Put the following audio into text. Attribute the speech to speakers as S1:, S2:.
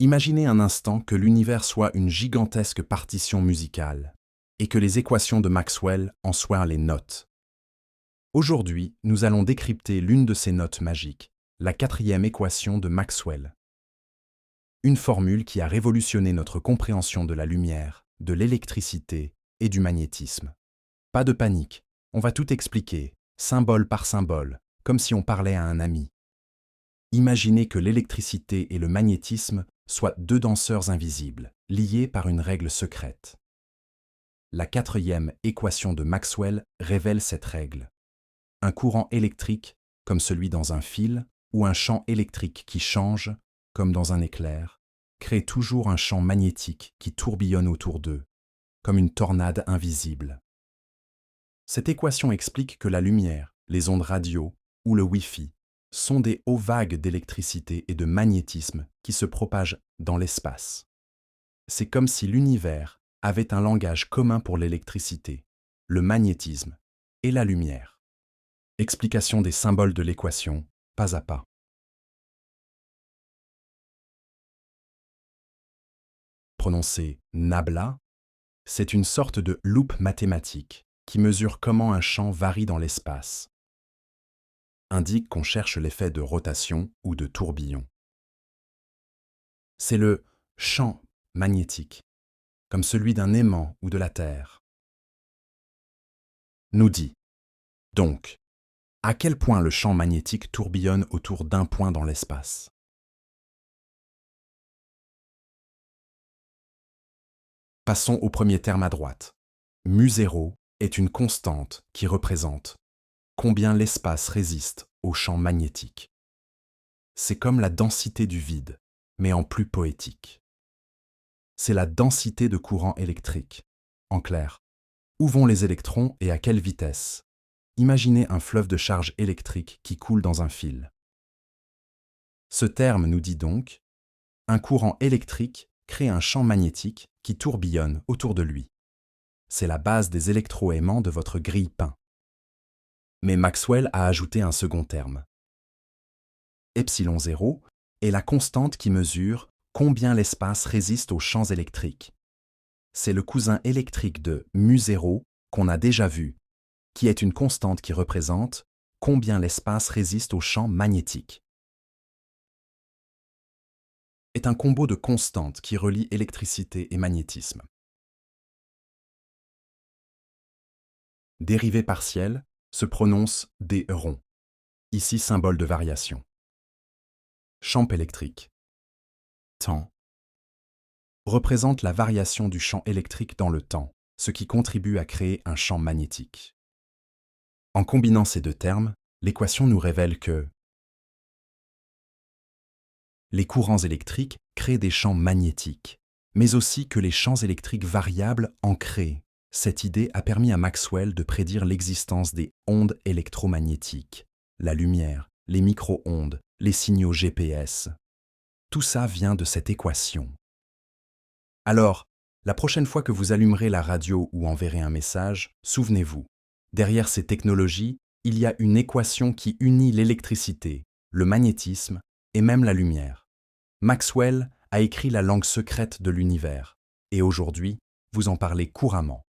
S1: Imaginez un instant que l'univers soit une gigantesque partition musicale et que les équations de Maxwell en soient les notes. Aujourd'hui, nous allons décrypter l'une de ces notes magiques, la quatrième équation de Maxwell. Une formule qui a révolutionné notre compréhension de la lumière, de l'électricité et du magnétisme. Pas de panique, on va tout expliquer, symbole par symbole, comme si on parlait à un ami. Imaginez que l'électricité et le magnétisme soient deux danseurs invisibles, liés par une règle secrète. La quatrième équation de Maxwell révèle cette règle. Un courant électrique, comme celui dans un fil, ou un champ électrique qui change, comme dans un éclair, crée toujours un champ magnétique qui tourbillonne autour d'eux, comme une tornade invisible. Cette équation explique que la lumière, les ondes radio ou le Wi-Fi sont des hauts vagues d'électricité et de magnétisme qui se propagent dans l'espace. C'est comme si l'univers avait un langage commun pour l'électricité, le magnétisme et la lumière. Explication des symboles de l'équation, pas à pas. Prononcé nabla, c'est une sorte de loupe mathématique qui mesure comment un champ varie dans l'espace. Indique qu'on cherche l'effet de rotation ou de tourbillon. C'est le champ magnétique, comme celui d'un aimant ou de la Terre. Nous dit, donc, à quel point le champ magnétique tourbillonne autour d'un point dans l'espace. Passons au premier terme à droite. μ0 est une constante qui représente combien l'espace résiste au champ magnétique. C'est comme la densité du vide, mais en plus poétique. C'est la densité de courant électrique. En clair, où vont les électrons et à quelle vitesse? Imaginez un fleuve de charge électrique qui coule dans un fil. Ce terme nous dit donc, un courant électrique crée un champ magnétique qui tourbillonne autour de lui. C'est la base des électroaimants de votre grille-pain. Mais Maxwell a ajouté un second terme. ε0 est la constante qui mesure combien l'espace résiste aux champs électriques. C'est le cousin électrique de μ0 qu'on a déjà vu, qui est une constante qui représente combien l'espace résiste aux champs magnétiques. Est un combo de constantes qui relie électricité et magnétisme. Dérivée partielle se prononce des ronds, ici symbole de variation. Champ électrique. Temps représente la variation du champ électrique dans le temps, ce qui contribue à créer un champ magnétique. En combinant ces deux termes, l'équation nous révèle que les courants électriques créent des champs magnétiques, mais aussi que les champs électriques variables en créent. Cette idée a permis à Maxwell de prédire l'existence des ondes électromagnétiques, la lumière, les micro-ondes, les signaux GPS. Tout ça vient de cette équation. Alors, la prochaine fois que vous allumerez la radio ou enverrez un message, souvenez-vous, derrière ces technologies, il y a une équation qui unit l'électricité, le magnétisme et même la lumière. Maxwell a écrit la langue secrète de l'univers, et aujourd'hui, vous en parlez couramment.